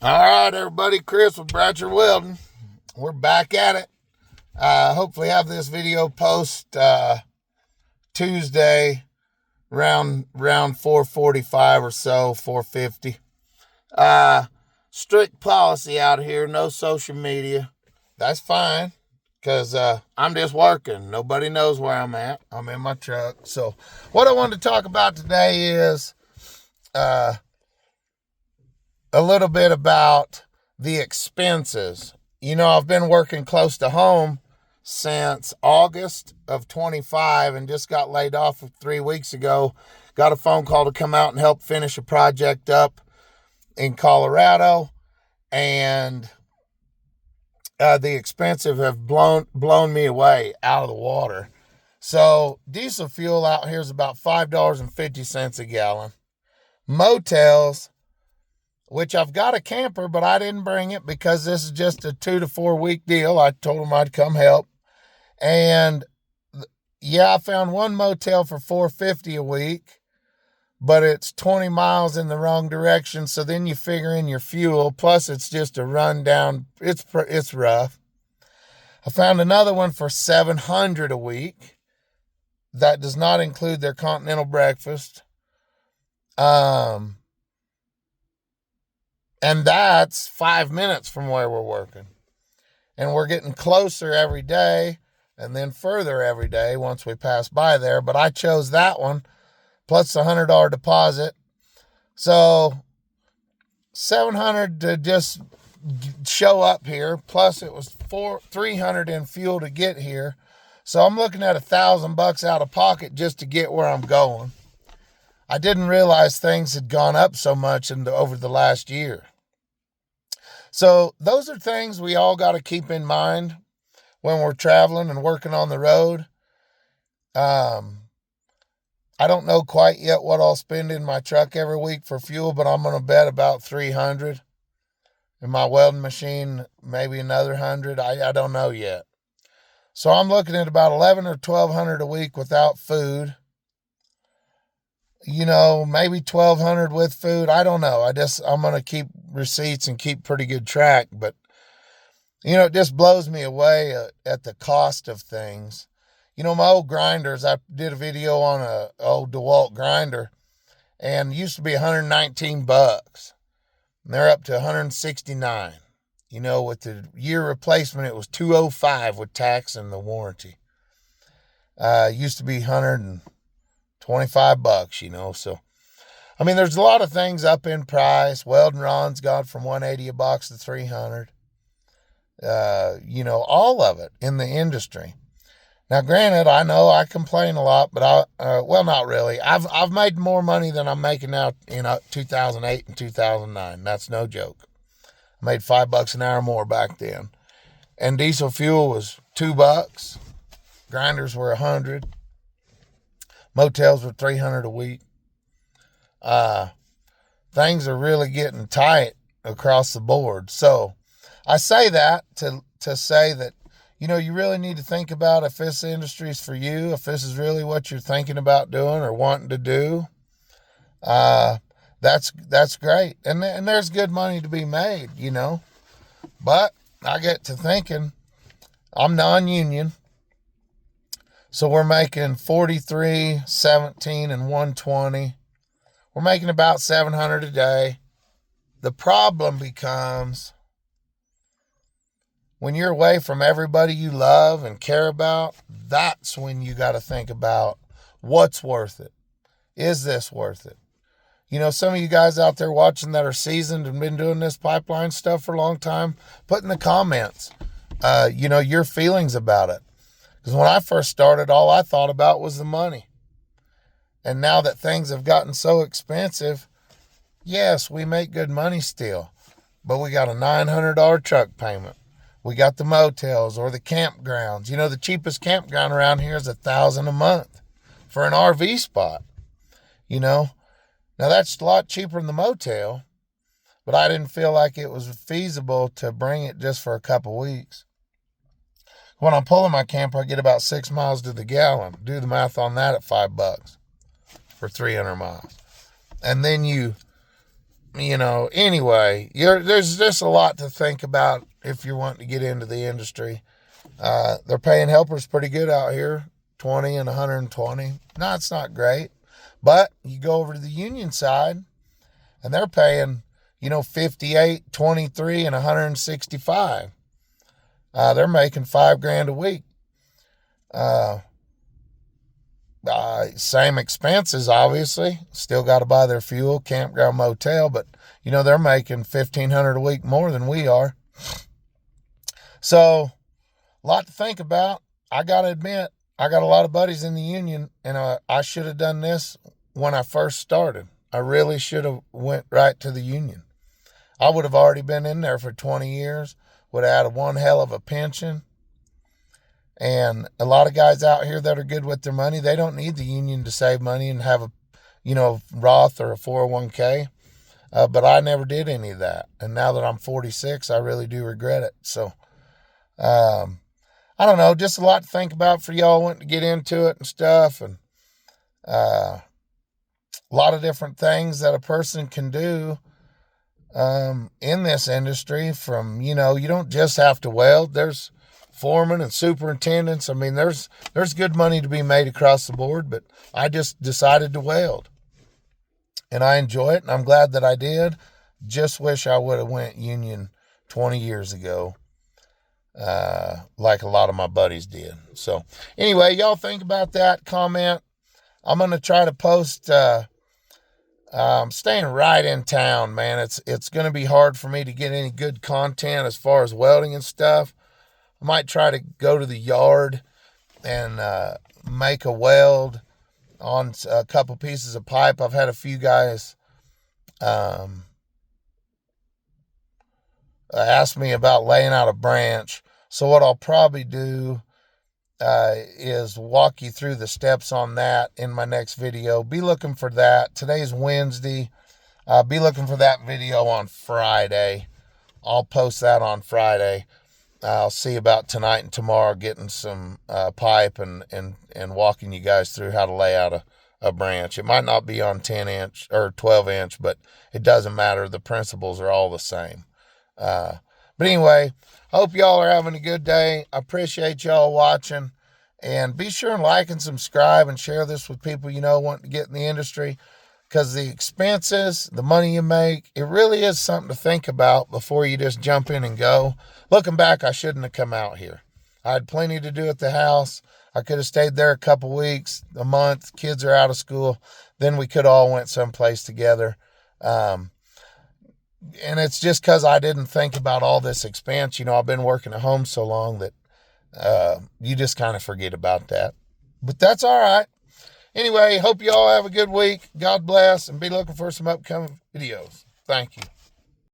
All right, everybody. Chris with Bratcher Welding. We're back at it. Hopefully have this video post Tuesday around 4:45 or so, 4:50. Strict policy out here, no social media. That's fine, because I'm just working. Nobody knows where I'm at. I'm in my truck. So what I wanted to talk about today is a little bit about the expenses. You know, I've been working close to home since August of 25 and just got laid off 3 weeks ago. Got a phone call to come out and help finish a project up in Colorado, and the expenses have blown me away out of the water. So diesel fuel out here is about $5.50 a gallon. Motels, which I've got a camper, but I didn't bring it because this is just a 2 to 4 week deal. I told them I'd come help. And yeah, I found one motel for $4.50 a week, but it's 20 miles in the wrong direction. So then you figure in your fuel, plus it's just a rundown. It's rough. I found another one for $700 a week. That does not include their continental breakfast. And that's 5 minutes from where we're working. And we're getting closer every day and then further every day once we pass by there. But I chose that one, plus the $100 deposit. So $700 to just show up here, plus it was $300 in fuel to get here. So I'm looking at $1,000 out of pocket just to get where I'm going. I didn't realize things had gone up so much over the last year. So those are things we all got to keep in mind when we're traveling and working on the road. I don't know quite yet what I'll spend in my truck every week for fuel, but I'm going to bet about $300. In my welding machine, maybe another $100. I don't know yet. So I'm looking at about $1,100 or $1,200 a week without food. You know, maybe $1,200 with food. I don't know. I'm going to keep receipts and keep pretty good track. But, you know, it just blows me away at the cost of things. You know, my old grinders, I did a video on a old DeWalt grinder, and it used to be $119. And they're up to $169. You know, with the year replacement, it was $205 with tax and the warranty. It used to be $125, you know. So, I mean, there's a lot of things up in price. Welding rods gone from $180 a box to $300. You know, all of it in the industry. Now, granted, I know I complain a lot, but well, not really. I've made more money than I'm making now in 2008 and 2009. That's no joke. I made $5 an hour more back then. And diesel fuel was $2. Grinders were $100. Motels were $300 a week. Things are really getting tight across the board. So I say that to say that, you know, you really need to think about if this industry is for you, if this is really what you're thinking about doing or wanting to do. That's great. And there's good money to be made, you know. But I get to thinking, I'm non-union. So we're making 43, 17, and 120. We're making about $700 a day. The problem becomes when you're away from everybody you love and care about, that's when you got to think about what's worth it. Is this worth it? You know, some of you guys out there watching that are seasoned and been doing this pipeline stuff for a long time, put in the comments, you know, your feelings about it. Because when I first started, all I thought about was the money. And now that things have gotten so expensive, yes, we make good money still. But we got a $900 truck payment. We got the motels or the campgrounds. You know, the cheapest campground around here is $1,000 a month for an RV spot. You know, now that's a lot cheaper than the motel, but I didn't feel like it was feasible to bring it just for a couple weeks. When I'm pulling my camper, I get about 6 miles to the gallon. Do the math on that at $5 for 300 miles. And then you anyway, there's just a lot to think about if you're wanting to get into the industry. They're paying helpers pretty good out here, 20 and 120. No, it's not great. But you go over to the union side, and they're paying, 58, 23, and 165. They're making $5,000 a week. Same expenses, obviously. Still got to buy their fuel, campground, motel, but they're making $1,500 a week more than we are. So, a lot to think about. I got to admit, I got a lot of buddies in the union, and I should have done this when I first started. I really should have went right to the union. I would have already been in there for 20 years, would have had one hell of a pension. And a lot of guys out here that are good with their money, they don't need the union to save money and have a, Roth or a 401k. But I never did any of that. And now that I'm 46, I really do regret it. So, I don't know, just a lot to think about for y'all wanting to get into it and stuff. And a lot of different things that a person can do in this industry from, you don't just have to weld. There's foremen and superintendents. I mean, there's good money to be made across the board, but I just decided to weld. And I enjoy it, and I'm glad that I did. Just wish I would have went union 20 years ago, like a lot of my buddies did. So anyway, y'all think about that, comment. I'm going to try to post, I'm staying right in town, man. It's going to be hard for me to get any good content as far as welding and stuff. I might try to go to the yard and make a weld on a couple pieces of pipe. I've had a few guys ask me about laying out a branch. So what I'll probably do is walk you through the steps on that in my next video. Be looking for that. Today's Wednesday. Be looking for that video on Friday. I'll post that on Friday. I'll see about tonight and tomorrow getting some pipe and walking you guys through how to lay out a branch. It might not be on 10 inch or 12 inch, but it doesn't matter. The principles are all the same. But anyway, hope y'all are having a good day. I appreciate y'all watching, and be sure and like and subscribe and share this with people wanting to get in the industry, because the expenses, the money you make, it really is something to think about before you just jump in and go. Looking back, I shouldn't have come out here. I had plenty to do at the house. I could have stayed there a couple weeks, a month. Kids are out of school. Then we could all went someplace together. And it's just because I didn't think about all this expense. I've been working at home so long that you just kind of forget about that. But that's all right. Anyway, hope you all have a good week. God bless, and be looking for some upcoming videos. Thank you.